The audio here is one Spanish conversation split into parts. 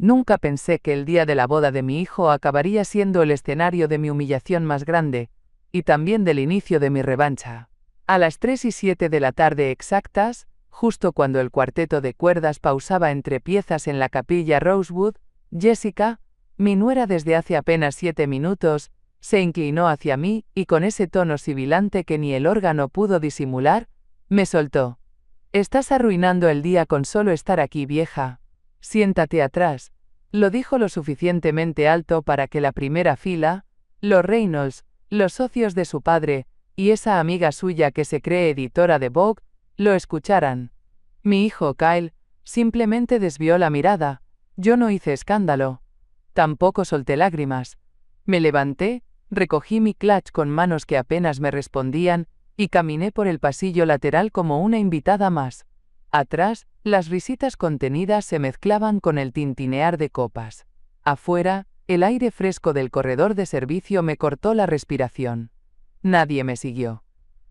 Nunca pensé que el día de la boda de mi hijo acabaría siendo el escenario de mi humillación más grande, y también del inicio de mi revancha. A las 3:07 de la tarde exactas, justo cuando el cuarteto de cuerdas pausaba entre piezas en la capilla Rosewood, Jessica, mi nuera desde hace apenas 7 minutos, se inclinó hacia mí y con ese tono sibilante que ni el órgano pudo disimular, me soltó. «Estás arruinando el día con solo estar aquí, vieja. Siéntate atrás», lo dijo lo suficientemente alto para que la primera fila, los Reynolds, los socios de su padre, y esa amiga suya que se cree editora de Vogue, lo escucharan. Mi hijo Kyle simplemente desvió la mirada. Yo no hice escándalo. Tampoco solté lágrimas. Me levanté, recogí mi clutch con manos que apenas me respondían, y caminé por el pasillo lateral como una invitada más. Atrás, las risitas contenidas se mezclaban con el tintinear de copas. Afuera, el aire fresco del corredor de servicio me cortó la respiración. Nadie me siguió.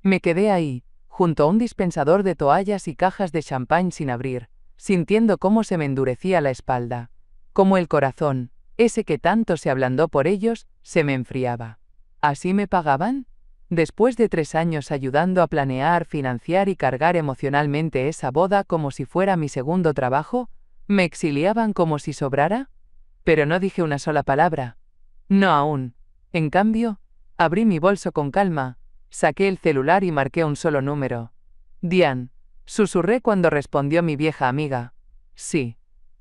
Me quedé ahí, junto a un dispensador de toallas y cajas de champán sin abrir, sintiendo cómo se me endurecía la espalda, como el corazón, ese que tanto se ablandó por ellos, se me enfriaba. ¿Así me pagaban? Después de 3 años ayudando a planear, financiar y cargar emocionalmente esa boda como si fuera mi segundo trabajo, ¿me exiliaban como si sobrara? Pero no dije una sola palabra. No aún. En cambio, abrí mi bolso con calma, saqué el celular y marqué un solo número. «Diane», susurré cuando respondió mi vieja amiga. «Sí.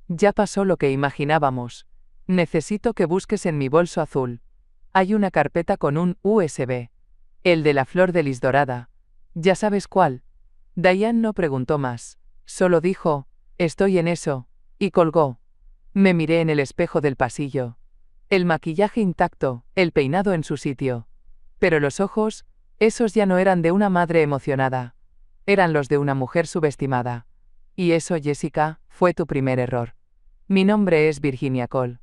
Ya pasó lo que imaginábamos. Necesito que busques en mi bolso azul. Hay una carpeta con un USB. El de la flor de lis dorada. ¿Ya sabes cuál?» Diane no preguntó más. Solo dijo, «Estoy en eso», y colgó. Me miré en el espejo del pasillo. El maquillaje intacto, el peinado en su sitio. Pero los ojos, esos ya no eran de una madre emocionada. Eran los de una mujer subestimada. Y eso, Jessica, fue tu primer error. Mi nombre es Virginia Cole.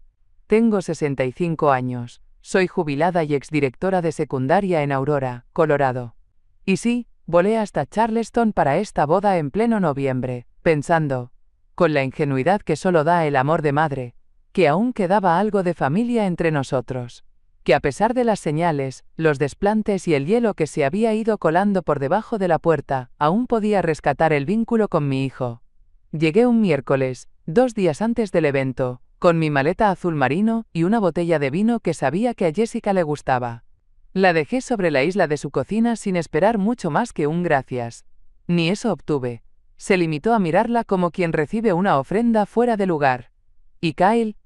Tengo 65 años. Soy jubilada y exdirectora de secundaria en Aurora, Colorado. Y sí, volé hasta Charleston para esta boda en pleno noviembre, pensando, con la ingenuidad que solo da el amor de madre, que aún quedaba algo de familia entre nosotros. Que a pesar de las señales, los desplantes y el hielo que se había ido colando por debajo de la puerta, aún podía rescatar el vínculo con mi hijo. Llegué un miércoles, 2 días antes del evento, con mi maleta azul marino y una botella de vino que sabía que a Jessica le gustaba. La dejé sobre la isla de su cocina sin esperar mucho más que un gracias. Ni eso obtuve. Se limitó a mirarla como quien recibe una ofrenda fuera de lugar. ¿Y Kyle?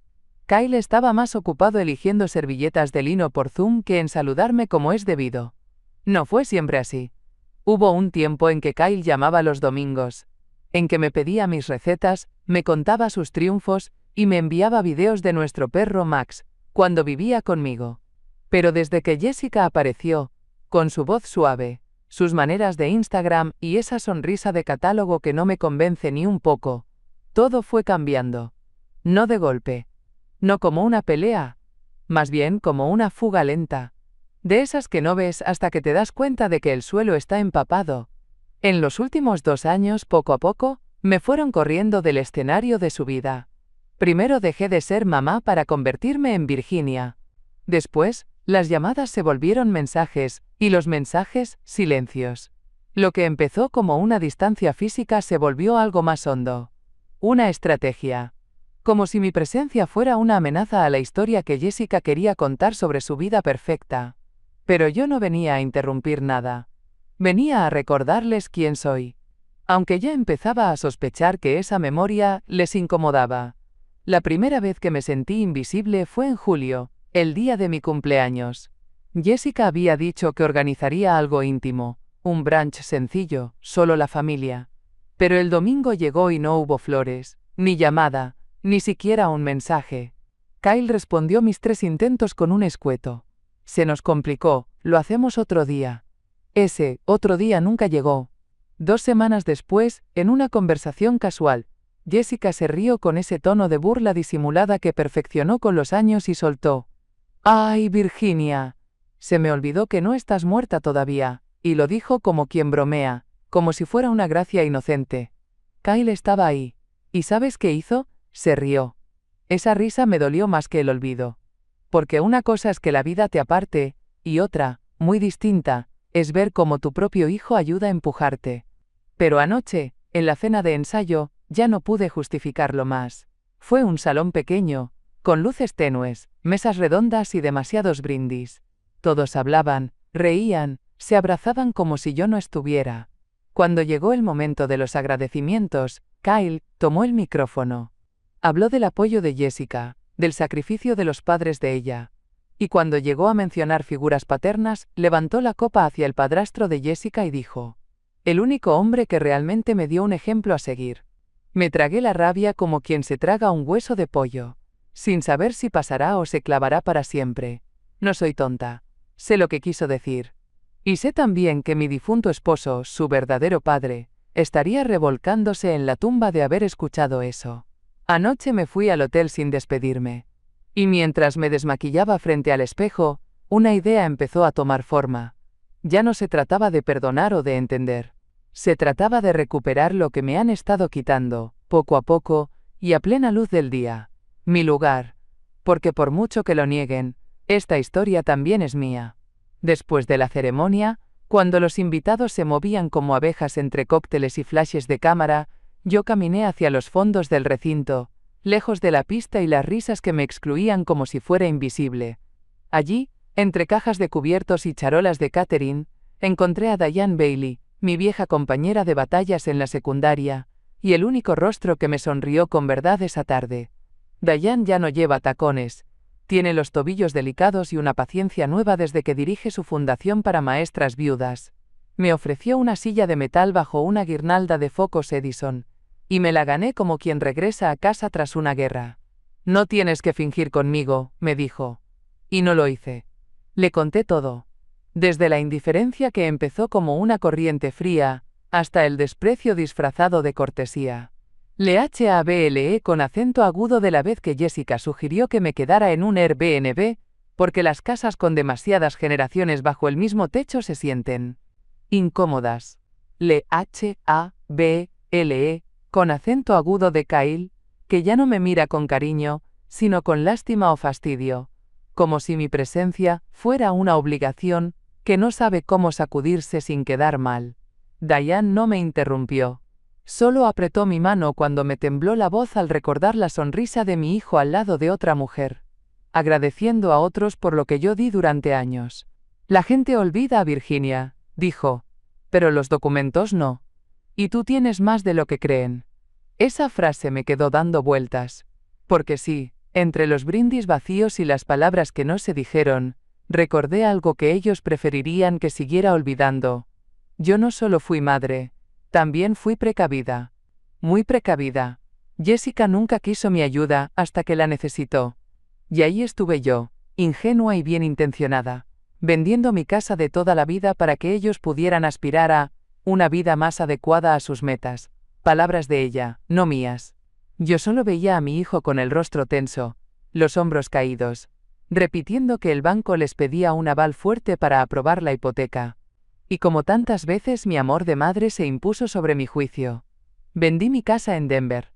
Kyle estaba más ocupado eligiendo servilletas de lino por Zoom que en saludarme como es debido. No fue siempre así. Hubo un tiempo en que Kyle llamaba los domingos, en que me pedía mis recetas, me contaba sus triunfos, y me enviaba videos de nuestro perro Max, cuando vivía conmigo. Pero desde que Jessica apareció, con su voz suave, sus maneras de Instagram y esa sonrisa de catálogo que no me convence ni un poco, todo fue cambiando. No de golpe. No como una pelea. Más bien como una fuga lenta. De esas que no ves hasta que te das cuenta de que el suelo está empapado. En los últimos 2 años, poco a poco, me fueron corriendo del escenario de su vida. Primero dejé de ser mamá para convertirme en Virginia. Después, las llamadas se volvieron mensajes, y los mensajes, silencios. Lo que empezó como una distancia física se volvió algo más hondo. Una estrategia. Como si mi presencia fuera una amenaza a la historia que Jessica quería contar sobre su vida perfecta. Pero yo no venía a interrumpir nada. Venía a recordarles quién soy. Aunque ya empezaba a sospechar que esa memoria les incomodaba. La primera vez que me sentí invisible fue en julio, el día de mi cumpleaños. Jessica había dicho que organizaría algo íntimo, un brunch sencillo, solo la familia. Pero el domingo llegó y no hubo flores, ni llamada, ni siquiera un mensaje. Kyle respondió mis 3 intentos con un escueto. Se nos complicó, lo hacemos otro día. Ese otro día nunca llegó. 2 semanas después, en una conversación casual, Jessica se rió con ese tono de burla disimulada que perfeccionó con los años y soltó. «¡Ay, Virginia! Se me olvidó que no estás muerta todavía», y lo dijo como quien bromea, como si fuera una gracia inocente. Kyle estaba ahí. ¿Y sabes qué hizo? Se rió. Esa risa me dolió más que el olvido. Porque una cosa es que la vida te aparte, y otra, muy distinta, es ver cómo tu propio hijo ayuda a empujarte. Pero anoche, en la cena de ensayo, ya no pude justificarlo más. Fue un salón pequeño, con luces tenues, mesas redondas y demasiados brindis. Todos hablaban, reían, se abrazaban como si yo no estuviera. Cuando llegó el momento de los agradecimientos, Kyle tomó el micrófono. Habló del apoyo de Jessica, del sacrificio de los padres de ella. Y cuando llegó a mencionar figuras paternas, levantó la copa hacia el padrastro de Jessica y dijo: el único hombre que realmente me dio un ejemplo a seguir. Me tragué la rabia como quien se traga un hueso de pollo, sin saber si pasará o se clavará para siempre. No soy tonta. Sé lo que quiso decir. Y sé también que mi difunto esposo, su verdadero padre, estaría revolcándose en la tumba de haber escuchado eso. Anoche me fui al hotel sin despedirme. Y mientras me desmaquillaba frente al espejo, una idea empezó a tomar forma. Ya no se trataba de perdonar o de entender. Se trataba de recuperar lo que me han estado quitando, poco a poco, y a plena luz del día. Mi lugar. Porque por mucho que lo nieguen, esta historia también es mía. Después de la ceremonia, cuando los invitados se movían como abejas entre cócteles y flashes de cámara, yo caminé hacia los fondos del recinto, lejos de la pista y las risas que me excluían como si fuera invisible. Allí, entre cajas de cubiertos y charolas de catering, encontré a Diane Bailey, mi vieja compañera de batallas en la secundaria, y el único rostro que me sonrió con verdad esa tarde. Diane ya no lleva tacones, tiene los tobillos delicados y una paciencia nueva desde que dirige su fundación para maestras viudas. Me ofreció una silla de metal bajo una guirnalda de focos Edison, y me la gané como quien regresa a casa tras una guerra. No tienes que fingir conmigo, me dijo. Y no lo hice. Le conté todo. Desde la indiferencia que empezó como una corriente fría, hasta el desprecio disfrazado de cortesía. Le hablé con acento agudo de la vez que Jessica sugirió que me quedara en un Airbnb, porque las casas con demasiadas generaciones bajo el mismo techo se sienten incómodas. Le hablé, con acento agudo de Kyle, que ya no me mira con cariño, sino con lástima o fastidio, como si mi presencia fuera una obligación, que no sabe cómo sacudirse sin quedar mal. Diane no me interrumpió. Solo apretó mi mano cuando me tembló la voz al recordar la sonrisa de mi hijo al lado de otra mujer, agradeciendo a otros por lo que yo di durante años. La gente olvida a Virginia, dijo, pero los documentos no. Y tú tienes más de lo que creen. Esa frase me quedó dando vueltas. Porque sí, entre los brindis vacíos y las palabras que no se dijeron, recordé algo que ellos preferirían que siguiera olvidando. Yo no solo fui madre, también fui precavida. Muy precavida. Jessica nunca quiso mi ayuda hasta que la necesitó. Y ahí estuve yo, ingenua y bien intencionada, vendiendo mi casa de toda la vida para que ellos pudieran aspirar a una vida más adecuada a sus metas. Palabras de ella, no mías. Yo solo veía a mi hijo con el rostro tenso, los hombros caídos, repitiendo que el banco les pedía un aval fuerte para aprobar la hipoteca. Y como tantas veces mi amor de madre se impuso sobre mi juicio. Vendí mi casa en Denver,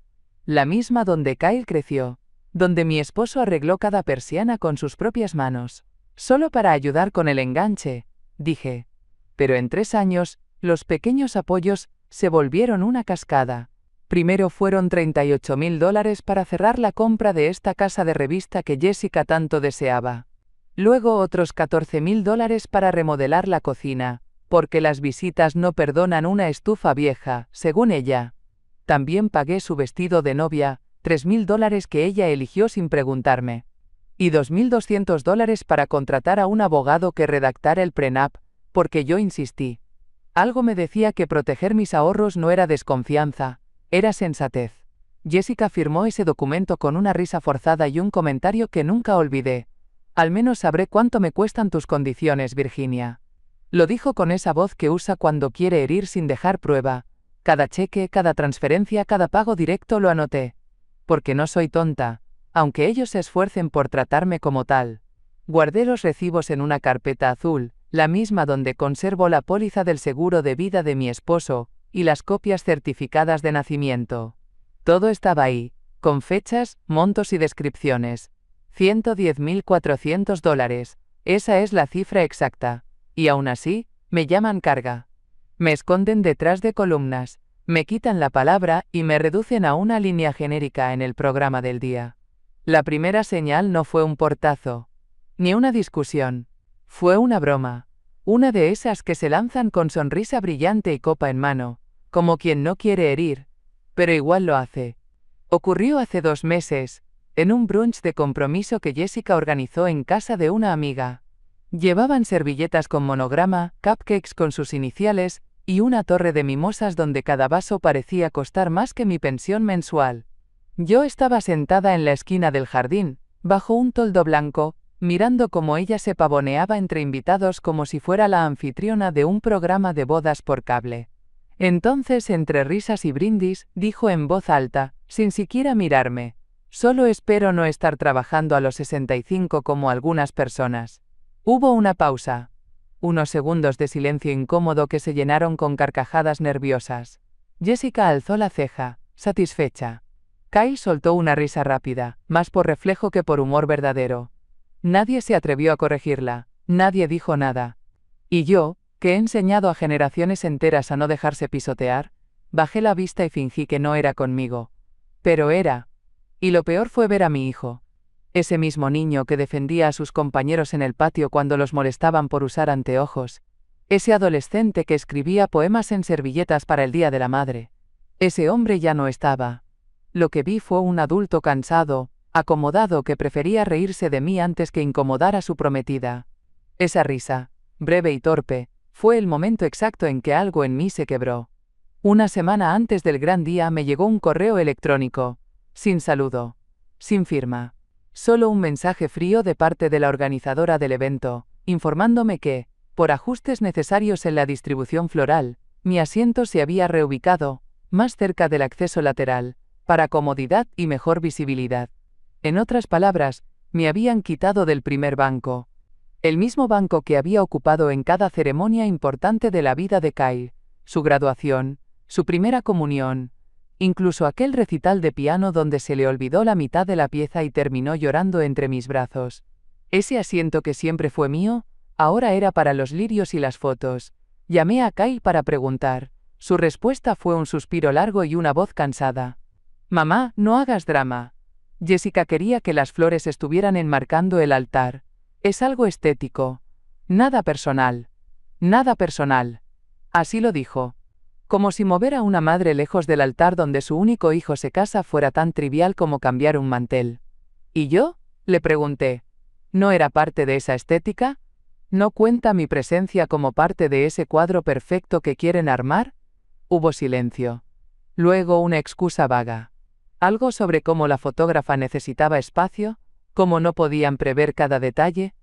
la misma donde Kyle creció, donde mi esposo arregló cada persiana con sus propias manos, solo para ayudar con el enganche, dije. Pero en 3 años, los pequeños apoyos se volvieron una cascada. Primero fueron $38,000 para cerrar la compra de esta casa de revista que Jessica tanto deseaba. Luego otros $14,000 para remodelar la cocina, porque las visitas no perdonan una estufa vieja, según ella. También pagué su vestido de novia, $3,000 que ella eligió sin preguntarme. Y $2,200 para contratar a un abogado que redactara el prenup, porque yo insistí. Algo me decía que proteger mis ahorros no era desconfianza, era sensatez. Jessica firmó ese documento con una risa forzada y un comentario que nunca olvidé. Al menos sabré cuánto me cuestan tus condiciones, Virginia. Lo dijo con esa voz que usa cuando quiere herir sin dejar prueba. Cada cheque, cada transferencia, cada pago directo lo anoté. Porque no soy tonta, aunque ellos se esfuercen por tratarme como tal. Guardé los recibos en una carpeta azul, la misma donde conservo la póliza del seguro de vida de mi esposo, y las copias certificadas de nacimiento. Todo estaba ahí, con fechas, montos y descripciones. $110.400. Esa es la cifra exacta. Y aún así, me llaman carga. Me esconden detrás de columnas, me quitan la palabra y me reducen a una línea genérica en el programa del día. La primera señal no fue un portazo, ni una discusión. Fue una broma. Una de esas que se lanzan con sonrisa brillante y copa en mano, como quien no quiere herir, pero igual lo hace. Ocurrió hace 2 meses, en un brunch de compromiso que Jessica organizó en casa de una amiga. Llevaban servilletas con monograma, cupcakes con sus iniciales, y una torre de mimosas donde cada vaso parecía costar más que mi pensión mensual. Yo estaba sentada en la esquina del jardín, bajo un toldo blanco, mirando cómo ella se pavoneaba entre invitados como si fuera la anfitriona de un programa de bodas por cable. Entonces, entre risas y brindis, dijo en voz alta, sin siquiera mirarme: «Solo espero no estar trabajando a los 65 como algunas personas». Hubo una pausa. Unos segundos de silencio incómodo que se llenaron con carcajadas nerviosas. Jessica alzó la ceja, satisfecha. Kyle soltó una risa rápida, más por reflejo que por humor verdadero. Nadie se atrevió a corregirla, nadie dijo nada. Y yo, que he enseñado a generaciones enteras a no dejarse pisotear, bajé la vista y fingí que no era conmigo. Pero era. Y lo peor fue ver a mi hijo. Ese mismo niño que defendía a sus compañeros en el patio cuando los molestaban por usar anteojos. Ese adolescente que escribía poemas en servilletas para el Día de la Madre. Ese hombre ya no estaba. Lo que vi fue un adulto cansado, acomodado que prefería reírse de mí antes que incomodar a su prometida. Esa risa, breve y torpe, fue el momento exacto en que algo en mí se quebró. Una semana antes del gran día me llegó un correo electrónico, sin saludo, sin firma. Solo un mensaje frío de parte de la organizadora del evento, informándome que, por ajustes necesarios en la distribución floral, mi asiento se había reubicado, más cerca del acceso lateral, para comodidad y mejor visibilidad. En otras palabras, me habían quitado del primer banco. El mismo banco que había ocupado en cada ceremonia importante de la vida de Kyle, su graduación, su primera comunión, incluso aquel recital de piano donde se le olvidó la mitad de la pieza y terminó llorando entre mis brazos. Ese asiento que siempre fue mío, ahora era para los lirios y las fotos. Llamé a Kyle para preguntar. Su respuesta fue un suspiro largo y una voz cansada. «Mamá, no hagas drama. Jessica quería que las flores estuvieran enmarcando el altar. Es algo estético. Nada personal. Nada personal». Así lo dijo. Como si mover a una madre lejos del altar donde su único hijo se casa fuera tan trivial como cambiar un mantel. ¿Y yo?, le pregunté. ¿No era parte de esa estética? ¿No cuenta mi presencia como parte de ese cuadro perfecto que quieren armar? Hubo silencio. Luego una excusa vaga. Algo sobre cómo la fotógrafa necesitaba espacio, cómo no podían prever cada detalle.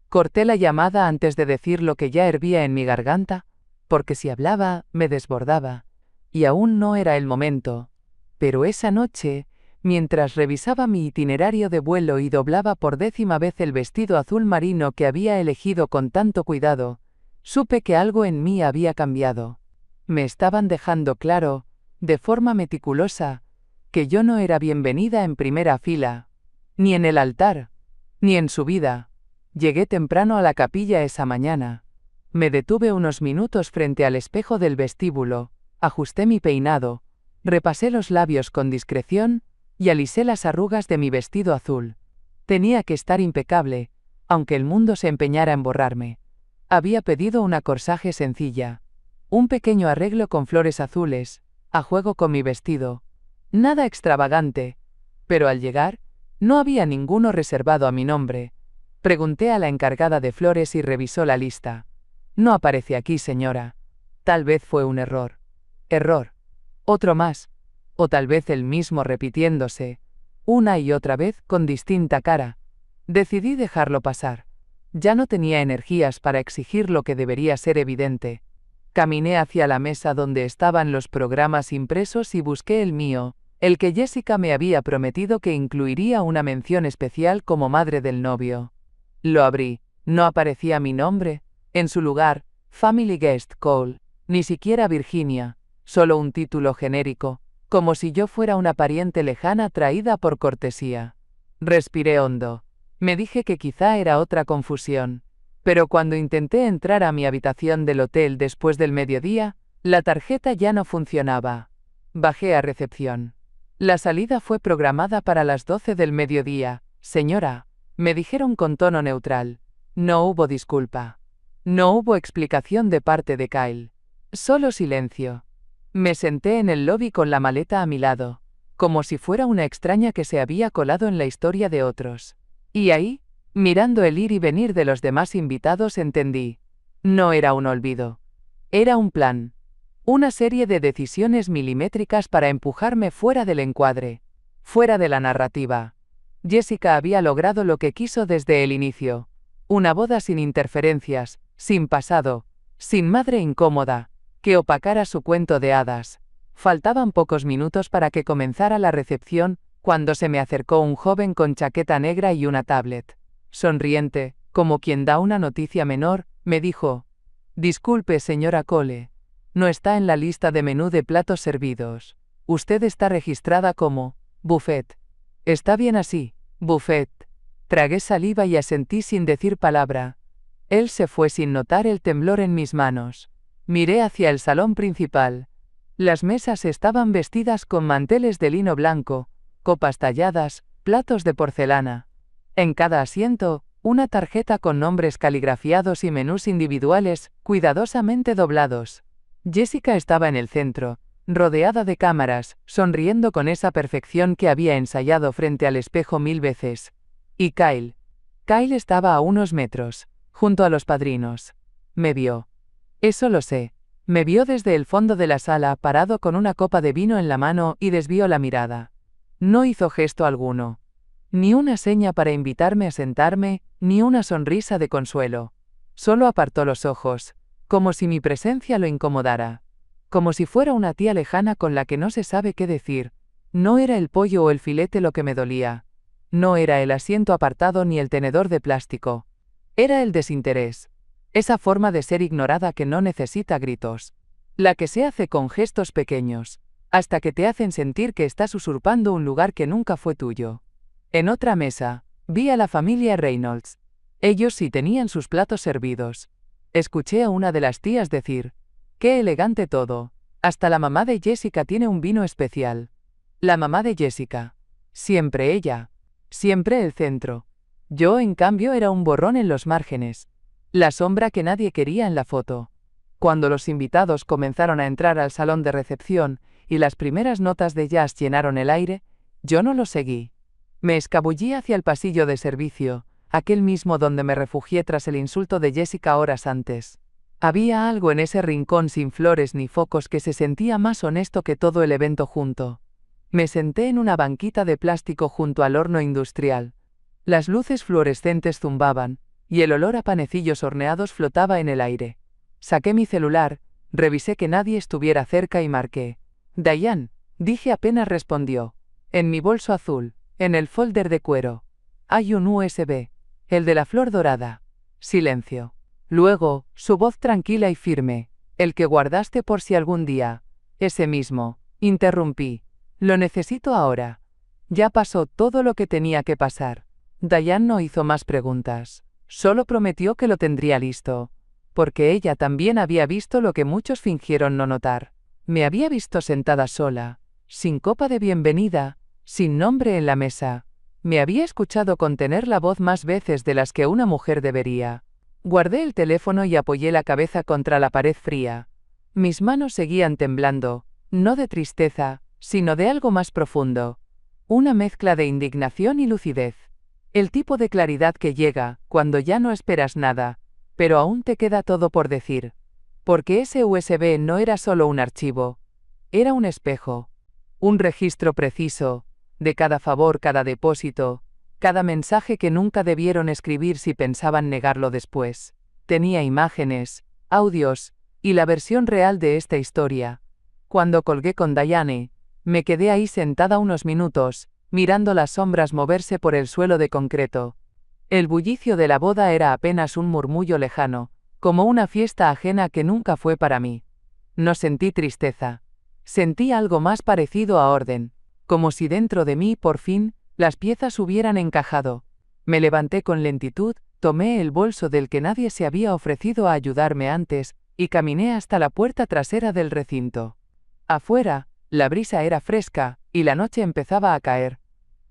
Corté la llamada antes de decir lo que ya hervía en mi garganta, porque si hablaba, me desbordaba. Y aún no era el momento. Pero esa noche, mientras revisaba mi itinerario de vuelo y doblaba por 10ª vez el vestido azul marino que había elegido con tanto cuidado, supe que algo en mí había cambiado. Me estaban dejando claro, de forma meticulosa, que yo no era bienvenida en primera fila, ni en el altar, ni en su vida. Llegué temprano a la capilla esa mañana. Me detuve unos minutos frente al espejo del vestíbulo, ajusté mi peinado, repasé los labios con discreción, y alisé las arrugas de mi vestido azul. Tenía que estar impecable, aunque el mundo se empeñara en borrarme. Había pedido una corsaje sencilla, un pequeño arreglo con flores azules, a juego con mi vestido. Nada extravagante, pero al llegar, no había ninguno reservado a mi nombre. Pregunté a la encargada de flores y revisó la lista. «No aparece aquí, señora». Tal vez fue un error. Error. Otro más. O tal vez el mismo repitiéndose, una y otra vez con distinta cara. Decidí dejarlo pasar. Ya no tenía energías para exigir lo que debería ser evidente. Caminé hacia la mesa donde estaban los programas impresos y busqué el mío, el que Jessica me había prometido que incluiría una mención especial como madre del novio. Lo abrí. No aparecía mi nombre. En su lugar, Family Guest Cole, ni siquiera Virginia, solo un título genérico, como si yo fuera una pariente lejana traída por cortesía. Respiré hondo. Me dije que quizá era otra confusión. Pero cuando intenté entrar a mi habitación del hotel después del mediodía, la tarjeta ya no funcionaba. Bajé a recepción. La salida fue programada para las 12 del mediodía, señora, me dijeron con tono neutral. No hubo disculpa. No hubo explicación de parte de Kyle. Solo silencio. Me senté en el lobby con la maleta a mi lado, como si fuera una extraña que se había colado en la historia de otros. Y ahí, mirando el ir y venir de los demás invitados, entendí. No era un olvido. Era un plan. Una serie de decisiones milimétricas para empujarme fuera del encuadre, fuera de la narrativa. Jessica había logrado lo que quiso desde el inicio. Una boda sin interferencias, sin pasado, sin madre incómoda, que opacara su cuento de hadas. Faltaban pocos minutos para que comenzara la recepción, cuando se me acercó un joven con chaqueta negra y una tablet. Sonriente, como quien da una noticia menor, me dijo: «Disculpe, señora Cole. No está en la lista de menú de platos servidos. Usted está registrada como buffet». «Está bien así, buffet». Tragué saliva y asentí sin decir palabra. Él se fue sin notar el temblor en mis manos. Miré hacia el salón principal. Las mesas estaban vestidas con manteles de lino blanco, copas talladas, platos de porcelana. En cada asiento, una tarjeta con nombres caligrafiados y menús individuales, cuidadosamente doblados. Jessica estaba en el centro, rodeada de cámaras, sonriendo con esa perfección que había ensayado frente al espejo 1000 veces. Y Kyle. Kyle estaba a unos metros, junto a los padrinos. Me vio. Eso lo sé. Me vio desde el fondo de la sala, parado con una copa de vino en la mano, y desvió la mirada. No hizo gesto alguno. Ni una seña para invitarme a sentarme, ni una sonrisa de consuelo. Solo apartó los ojos, como si mi presencia lo incomodara. Como si fuera una tía lejana con la que no se sabe qué decir. No era el pollo o el filete lo que me dolía. No era el asiento apartado ni el tenedor de plástico. Era el desinterés. Esa forma de ser ignorada que no necesita gritos. La que se hace con gestos pequeños, hasta que te hacen sentir que estás usurpando un lugar que nunca fue tuyo. En otra mesa, vi a la familia Reynolds. Ellos sí tenían sus platos servidos. Escuché a una de las tías decir: «Qué elegante todo. Hasta la mamá de Jessica tiene un vino especial». La mamá de Jessica. Siempre ella. Siempre el centro. Yo, en cambio, era un borrón en los márgenes. La sombra que nadie quería en la foto. Cuando los invitados comenzaron a entrar al salón de recepción y las primeras notas de jazz llenaron el aire, yo no los seguí. Me escabullí hacia el pasillo de servicio, aquel mismo donde me refugié tras el insulto de Jessica horas antes. Había algo en ese rincón sin flores ni focos que se sentía más honesto que todo el evento junto. Me senté en una banquita de plástico junto al horno industrial. Las luces fluorescentes zumbaban, y el olor a panecillos horneados flotaba en el aire. Saqué mi celular, revisé que nadie estuviera cerca y marqué. «Diane», dije apenas respondió. «En mi bolso azul, en el folder de cuero. Hay un USB, el de la flor dorada». Silencio. Luego, su voz tranquila y firme: «El que guardaste por si algún día». «Ese mismo», interrumpí. «Lo necesito ahora». Ya pasó todo lo que tenía que pasar. Diane no hizo más preguntas. Solo prometió que lo tendría listo. Porque ella también había visto lo que muchos fingieron no notar. Me había visto sentada sola, sin copa de bienvenida, sin nombre en la mesa. Me había escuchado contener la voz más veces de las que una mujer debería. Guardé el teléfono y apoyé la cabeza contra la pared fría. Mis manos seguían temblando, no de tristeza, sino de algo más profundo. Una mezcla de indignación y lucidez. El tipo de claridad que llega cuando ya no esperas nada, pero aún te queda todo por decir. Porque ese USB no era solo un archivo. Era un espejo. Un registro preciso, de cada favor, cada depósito, cada mensaje que nunca debieron escribir si pensaban negarlo después. Tenía imágenes, audios, y la versión real de esta historia. Cuando colgué con Diane, me quedé ahí sentada unos minutos, mirando las sombras moverse por el suelo de concreto. El bullicio de la boda era apenas un murmullo lejano, como una fiesta ajena que nunca fue para mí. No sentí tristeza. Sentí algo más parecido a orden, como si dentro de mí, por fin, las piezas hubieran encajado. Me levanté con lentitud, tomé el bolso del que nadie se había ofrecido a ayudarme antes, y caminé hasta la puerta trasera del recinto. Afuera, la brisa era fresca, y la noche empezaba a caer.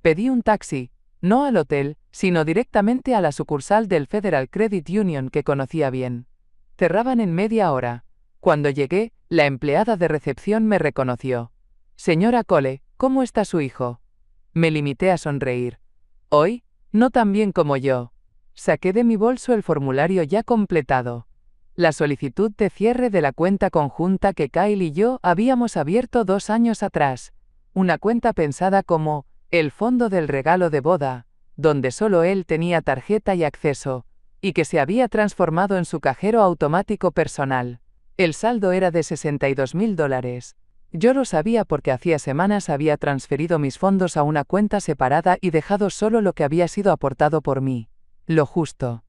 Pedí un taxi, no al hotel, sino directamente a la sucursal del Federal Credit Union que conocía bien. Cerraban en media hora. Cuando llegué, la empleada de recepción me reconoció. Señora Cole, ¿cómo está su hijo? Me limité a sonreír. ¿Hoy? No tan bien como yo. Saqué de mi bolso el formulario ya completado. La solicitud de cierre de la cuenta conjunta que Kyle y yo habíamos abierto 2 años atrás. Una cuenta pensada como el fondo del regalo de boda, donde solo él tenía tarjeta y acceso, y que se había transformado en su cajero automático personal. El saldo era de $62.000. Yo lo sabía porque hacía semanas había transferido mis fondos a una cuenta separada y dejado solo lo que había sido aportado por mí. Lo justo.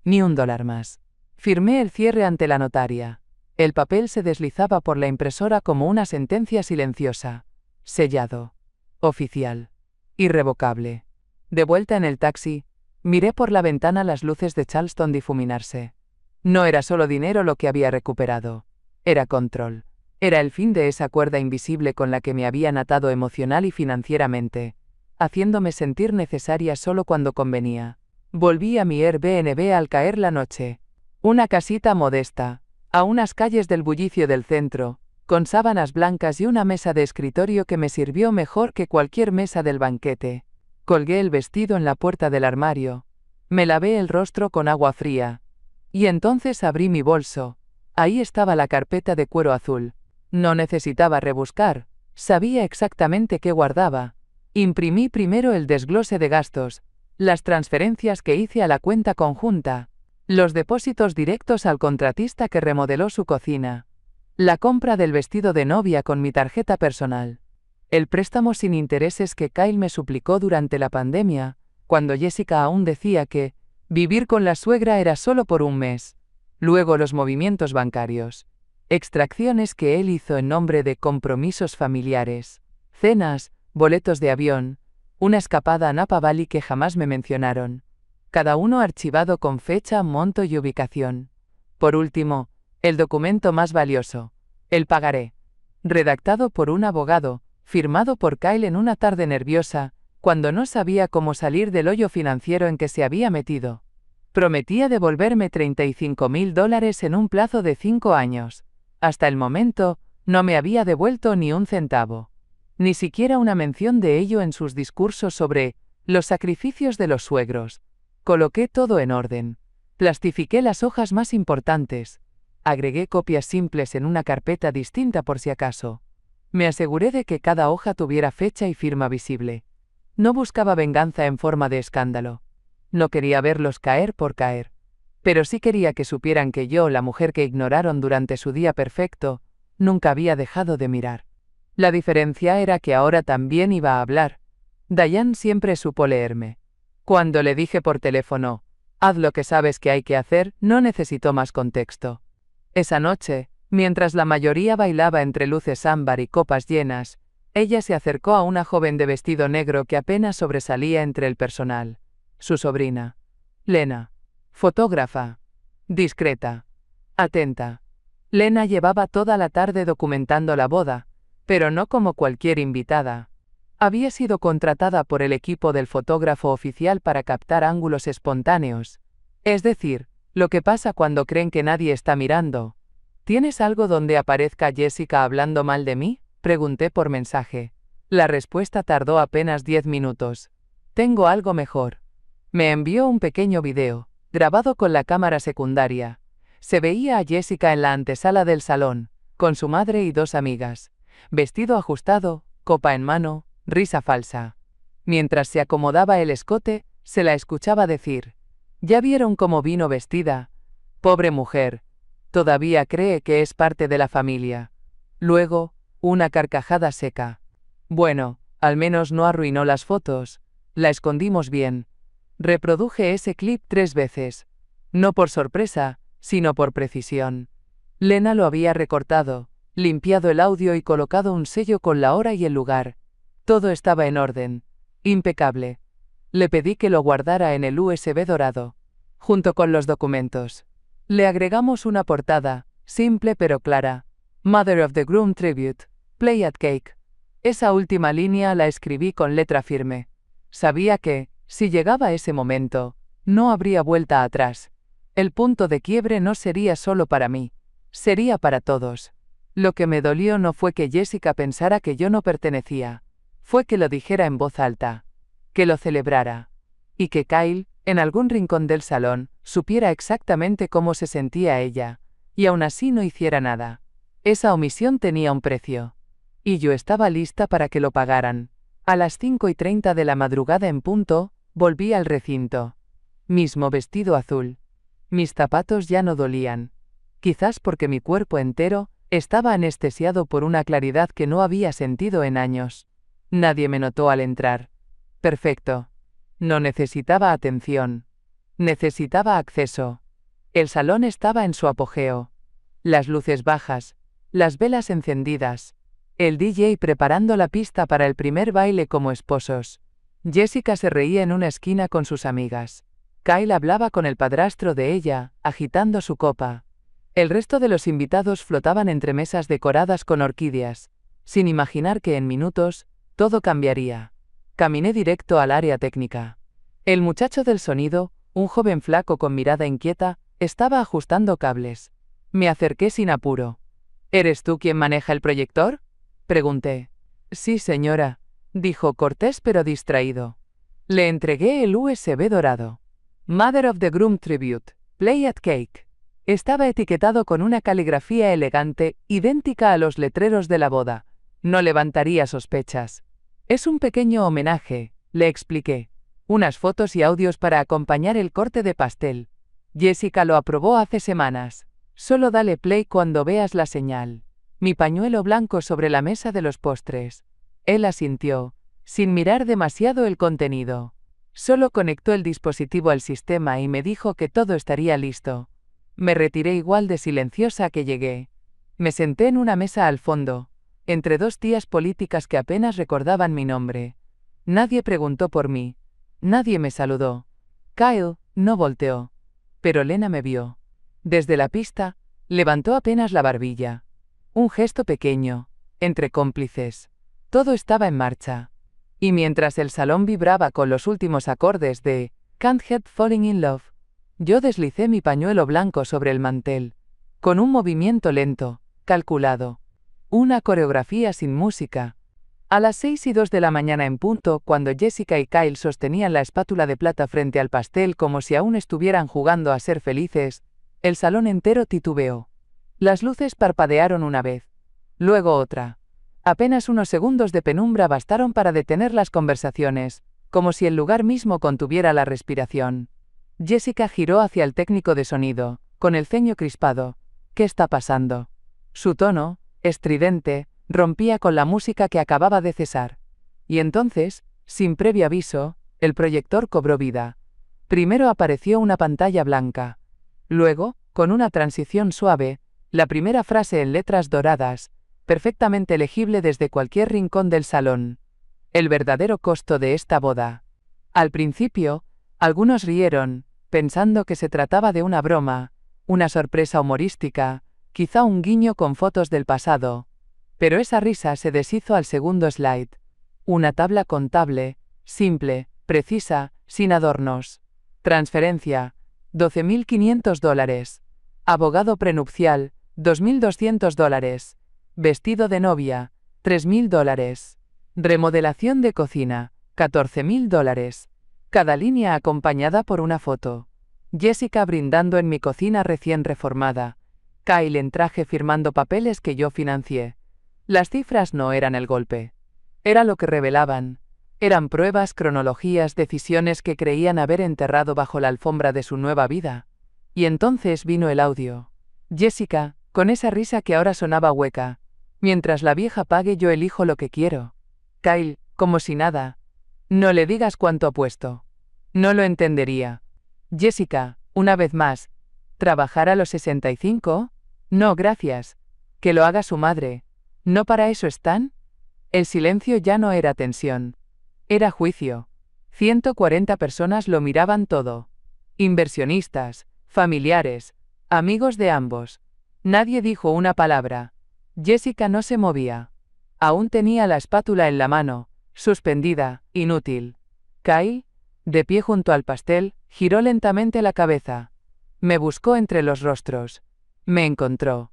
Ni $1 más. Firmé el cierre ante la notaria. El papel se deslizaba por la impresora como una sentencia silenciosa. Sellado. Oficial. Irrevocable. De vuelta en el taxi, miré por la ventana las luces de Charleston difuminarse. No era solo dinero lo que había recuperado. Era control. Era el fin de esa cuerda invisible con la que me habían atado emocional y financieramente, haciéndome sentir necesaria solo cuando convenía. Volví a mi Airbnb al caer la noche. Una casita modesta, a unas calles del bullicio del centro, con sábanas blancas y una mesa de escritorio que me sirvió mejor que cualquier mesa del banquete. Colgué el vestido en la puerta del armario. Me lavé el rostro con agua fría. Y entonces abrí mi bolso. Ahí estaba la carpeta de cuero azul. No necesitaba rebuscar. Sabía exactamente qué guardaba. Imprimí primero el desglose de gastos, las transferencias que hice a la cuenta conjunta, los depósitos directos al contratista que remodeló su cocina, la compra del vestido de novia con mi tarjeta personal, el préstamo sin intereses que Kyle me suplicó durante la pandemia, cuando Jessica aún decía que vivir con la suegra era solo por un mes. Luego los movimientos bancarios, extracciones que él hizo en nombre de compromisos familiares, cenas, boletos de avión, una escapada a Napa Valley que jamás me mencionaron, cada uno archivado con fecha, monto y ubicación. Por último, el documento más valioso, el pagaré, redactado por un abogado, firmado por Kyle en una tarde nerviosa, cuando no sabía cómo salir del hoyo financiero en que se había metido. Prometía devolverme $35.000 en un plazo de 5 años. Hasta el momento, no me había devuelto ni un centavo. Ni siquiera una mención de ello en sus discursos sobre los sacrificios de los suegros. Coloqué todo en orden. Plastifiqué las hojas más importantes. Agregué copias simples en una carpeta distinta por si acaso. Me aseguré de que cada hoja tuviera fecha y firma visible. No buscaba venganza en forma de escándalo. No quería verlos caer por caer. Pero sí quería que supieran que yo, la mujer que ignoraron durante su día perfecto, nunca había dejado de mirar. La diferencia era que ahora también iba a hablar. Diane siempre supo leerme. Cuando le dije por teléfono, haz lo que sabes que hay que hacer, no necesitó más contexto. Esa noche, mientras la mayoría bailaba entre luces ámbar y copas llenas, ella se acercó a una joven de vestido negro que apenas sobresalía entre el personal. Su sobrina. Lena. Fotógrafa. Discreta. Atenta. Lena llevaba toda la tarde documentando la boda, pero no como cualquier invitada. Había sido contratada por el equipo del fotógrafo oficial para captar ángulos espontáneos. Es decir, lo que pasa cuando creen que nadie está mirando. ¿Tienes algo donde aparezca Jessica hablando mal de mí?, pregunté por mensaje. La respuesta tardó apenas 10 minutos. Tengo algo mejor. Me envió un pequeño video, grabado con la cámara secundaria. Se veía a Jessica en la antesala del salón, con su madre y 2 amigas. Vestido ajustado, copa en mano, risa falsa. Mientras se acomodaba el escote, se la escuchaba decir: ¿Ya vieron cómo vino vestida? Pobre mujer. Todavía cree que es parte de la familia. Luego, una carcajada seca. Bueno, al menos no arruinó las fotos. La escondimos bien. Reproduje ese clip 3 veces. No por sorpresa, sino por precisión. Lena lo había recortado, limpiado el audio y colocado un sello con la hora y el lugar. Todo estaba en orden. Impecable. Le pedí que lo guardara en el USB dorado, junto con los documentos. Le agregamos una portada, simple pero clara. Mother of the Groom Tribute, Play at Cake. Esa última línea la escribí con letra firme. Sabía que, si llegaba ese momento, no habría vuelta atrás. El punto de quiebre no sería solo para mí, sería para todos. Lo que me dolió no fue que Jessica pensara que yo no pertenecía, fue que lo dijera en voz alta, que lo celebrara, y que Kyle, en algún rincón del salón, supiera exactamente cómo se sentía ella, y aún así no hiciera nada. Esa omisión tenía un precio. Y yo estaba lista para que lo pagaran. A las 5:30 de la madrugada en punto, volví al recinto. Mismo vestido azul. Mis zapatos ya no dolían. Quizás porque mi cuerpo entero estaba anestesiado por una claridad que no había sentido en años. Nadie me notó al entrar. Perfecto. No necesitaba atención. Necesitaba acceso. El salón estaba en su apogeo. Las luces bajas, las velas encendidas, el DJ preparando la pista para el primer baile como esposos. Jessica se reía en una esquina con sus amigas. Kyle hablaba con el padrastro de ella, agitando su copa. El resto de los invitados flotaban entre mesas decoradas con orquídeas, sin imaginar que en minutos, todo cambiaría. Caminé directo al área técnica. El muchacho del sonido, un joven flaco con mirada inquieta, estaba ajustando cables. Me acerqué sin apuro. ¿Eres tú quien maneja el proyector?, pregunté. Sí, señora, dijo cortés pero distraído. Le entregué el USB dorado. Mother of the Groom Tribute, Play at Cake. Estaba etiquetado con una caligrafía elegante, idéntica a los letreros de la boda. No levantaría sospechas. Es un pequeño homenaje, le expliqué. Unas fotos y audios para acompañar el corte de pastel. Jessica lo aprobó hace semanas. Solo dale play cuando veas la señal. Mi pañuelo blanco sobre la mesa de los postres. Él asintió, sin mirar demasiado el contenido. Solo conectó el dispositivo al sistema y me dijo que todo estaría listo. Me retiré igual de silenciosa que llegué. Me senté en una mesa al fondo, entre dos tías políticas que apenas recordaban mi nombre. Nadie preguntó por mí. Nadie me saludó. Kyle no volteó. Pero Lena me vio. Desde la pista, levantó apenas la barbilla. Un gesto pequeño, entre cómplices. Todo estaba en marcha. Y mientras el salón vibraba con los últimos acordes de Can't Help Falling in Love, yo deslicé mi pañuelo blanco sobre el mantel, con un movimiento lento, calculado. Una coreografía sin música. A las 6:02 de la mañana en punto, cuando Jessica y Kyle sostenían la espátula de plata frente al pastel como si aún estuvieran jugando a ser felices, el salón entero titubeó. Las luces parpadearon una vez, luego otra. Apenas unos segundos de penumbra bastaron para detener las conversaciones, como si el lugar mismo contuviera la respiración. Jessica giró hacia el técnico de sonido, con el ceño crispado. ¿Qué está pasando? Su tono, estridente, rompía con la música que acababa de cesar. Y entonces, sin previo aviso, el proyector cobró vida. Primero apareció una pantalla blanca. Luego, con una transición suave, la primera frase en letras doradas, perfectamente legible desde cualquier rincón del salón. El verdadero costo de esta boda. Al principio, algunos rieron, pensando que se trataba de una broma, una sorpresa humorística, quizá un guiño con fotos del pasado. Pero esa risa se deshizo al segundo slide. Una tabla contable, simple, precisa, sin adornos. Transferencia, $12.500. Abogado prenupcial, $2.200. Vestido de novia, $3.000. Remodelación de cocina, $14.000. Cada línea acompañada por una foto. Jessica brindando en mi cocina recién reformada. Kyle en traje firmando papeles que yo financié. Las cifras no eran el golpe. Era lo que revelaban. Eran pruebas, cronologías, decisiones que creían haber enterrado bajo la alfombra de su nueva vida. Y entonces vino el audio. Jessica, con esa risa que ahora sonaba hueca. Mientras la vieja pague yo elijo lo que quiero. Kyle, como si nada. No le digas cuánto apuesto. No lo entendería. Jessica, una vez más. ¿Trabajar a los 65? No, gracias. Que lo haga su madre. ¿No para eso están? El silencio ya no era tensión. Era juicio. 140 personas lo miraban todo. Inversionistas, familiares, amigos de ambos. Nadie dijo una palabra. Jessica no se movía. Aún tenía la espátula en la mano, suspendida, inútil. Kyle, de pie junto al pastel, giró lentamente la cabeza. Me buscó entre los rostros. Me encontró.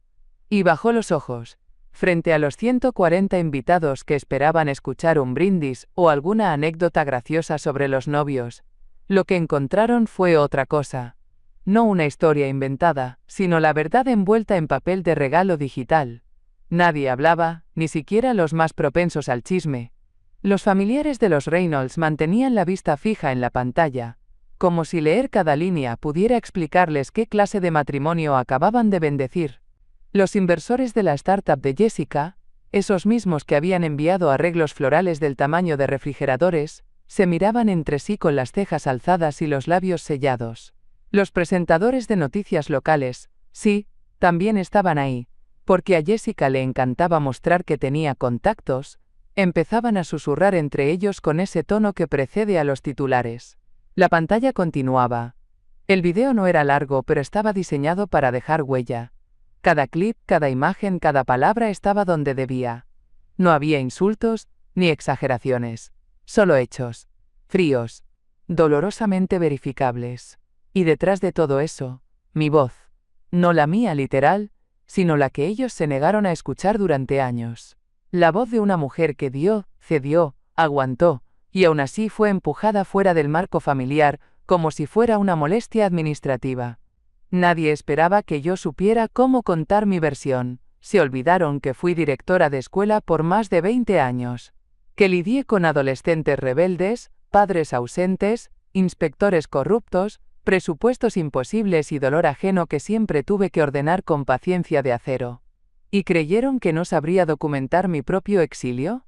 Y bajó los ojos. Frente a los 140 invitados que esperaban escuchar un brindis o alguna anécdota graciosa sobre los novios, lo que encontraron fue otra cosa. No una historia inventada, sino la verdad envuelta en papel de regalo digital. Nadie hablaba, ni siquiera los más propensos al chisme. Los familiares de los Reynolds mantenían la vista fija en la pantalla, como si leer cada línea pudiera explicarles qué clase de matrimonio acababan de bendecir. Los inversores de la startup de Jessica, esos mismos que habían enviado arreglos florales del tamaño de refrigeradores, se miraban entre sí con las cejas alzadas y los labios sellados. Los presentadores de noticias locales, sí, también estaban ahí, porque a Jessica le encantaba mostrar que tenía contactos, empezaban a susurrar entre ellos con ese tono que precede a los titulares. La pantalla continuaba. El video no era largo, pero estaba diseñado para dejar huella. Cada clip, cada imagen, cada palabra estaba donde debía. No había insultos, ni exageraciones. Solo hechos. Fríos. Dolorosamente verificables. Y detrás de todo eso, mi voz. No la mía literal, sino la que ellos se negaron a escuchar durante años. La voz de una mujer que dio, cedió, aguantó, y aún así fue empujada fuera del marco familiar, como si fuera una molestia administrativa. Nadie esperaba que yo supiera cómo contar mi versión. Se olvidaron que fui directora de escuela por más de 20 años. Que lidié con adolescentes rebeldes, padres ausentes, inspectores corruptos, presupuestos imposibles y dolor ajeno que siempre tuve que ordenar con paciencia de acero. ¿Y creyeron que no sabría documentar mi propio exilio?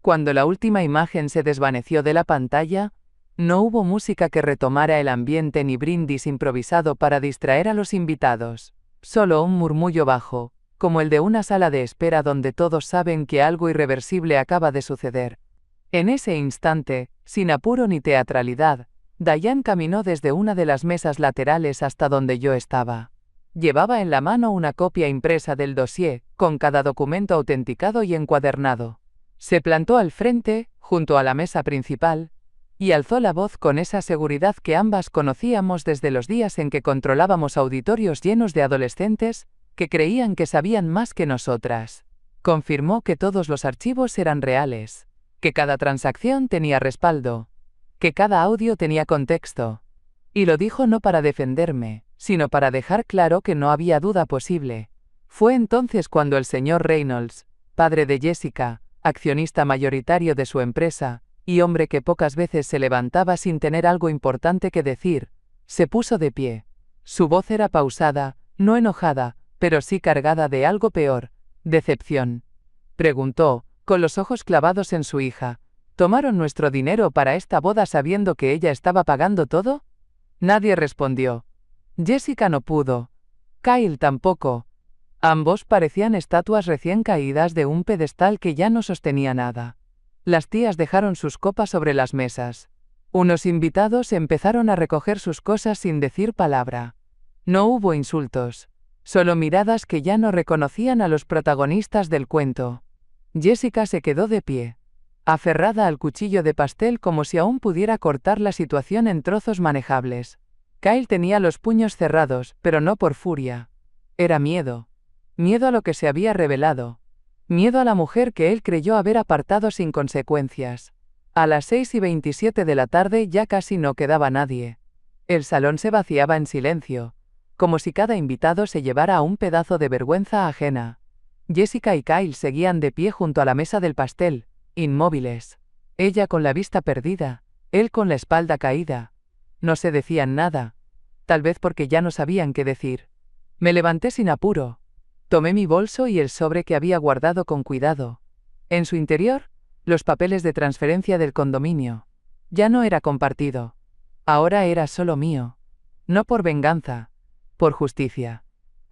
Cuando la última imagen se desvaneció de la pantalla, no hubo música que retomara el ambiente ni brindis improvisado para distraer a los invitados. Solo un murmullo bajo, como el de una sala de espera donde todos saben que algo irreversible acaba de suceder. En ese instante, sin apuro ni teatralidad, Diane caminó desde una de las mesas laterales hasta donde yo estaba. Llevaba en la mano una copia impresa del dossier, con cada documento autenticado y encuadernado. Se plantó al frente, junto a la mesa principal, y alzó la voz con esa seguridad que ambas conocíamos desde los días en que controlábamos auditorios llenos de adolescentes, que creían que sabían más que nosotras. Confirmó que todos los archivos eran reales, que cada transacción tenía respaldo, que cada audio tenía contexto. Y lo dijo no para defenderme, sino para dejar claro que no había duda posible. Fue entonces cuando el señor Reynolds, padre de Jessica, accionista mayoritario de su empresa, y hombre que pocas veces se levantaba sin tener algo importante que decir, se puso de pie. Su voz era pausada, no enojada, pero sí cargada de algo peor, decepción. Preguntó, con los ojos clavados en su hija, ¿tomaron nuestro dinero para esta boda sabiendo que ella estaba pagando todo? Nadie respondió. Jessica no pudo. Kyle tampoco. Ambos parecían estatuas recién caídas de un pedestal que ya no sostenía nada. Las tías dejaron sus copas sobre las mesas. Unos invitados empezaron a recoger sus cosas sin decir palabra. No hubo insultos, solo miradas que ya no reconocían a los protagonistas del cuento. Jessica se quedó de pie, aferrada al cuchillo de pastel como si aún pudiera cortar la situación en trozos manejables. Kyle tenía los puños cerrados, pero no por furia. Era miedo. Miedo a lo que se había revelado. Miedo a la mujer que él creyó haber apartado sin consecuencias. A las 6:27 de la tarde ya casi no quedaba nadie. El salón se vaciaba en silencio, como si cada invitado se llevara un pedazo de vergüenza ajena. Jessica y Kyle seguían de pie junto a la mesa del pastel, inmóviles. Ella con la vista perdida, él con la espalda caída. No se decían nada, tal vez porque ya no sabían qué decir. Me levanté sin apuro. Tomé mi bolso y el sobre que había guardado con cuidado. En su interior, los papeles de transferencia del condominio. Ya no era compartido. Ahora era solo mío. No por venganza, por justicia.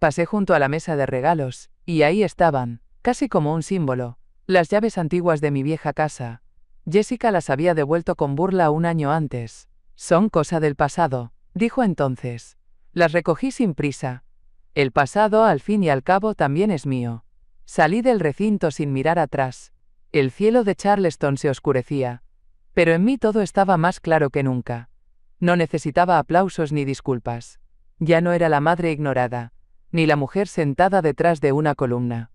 Pasé junto a la mesa de regalos, y ahí estaban, casi como un símbolo, las llaves antiguas de mi vieja casa. Jessica las había devuelto con burla un año antes. Son cosa del pasado, dijo entonces. Las recogí sin prisa. El pasado, al fin y al cabo, también es mío. Salí del recinto sin mirar atrás. El cielo de Charleston se oscurecía. Pero en mí todo estaba más claro que nunca. No necesitaba aplausos ni disculpas. Ya no era la madre ignorada, ni la mujer sentada detrás de una columna.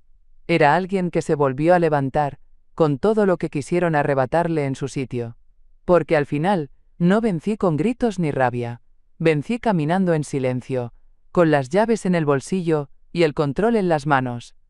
Era alguien que se volvió a levantar, con todo lo que quisieron arrebatarle en su sitio. Porque al final, no vencí con gritos ni rabia. Vencí caminando en silencio, con las llaves en el bolsillo y el control en las manos.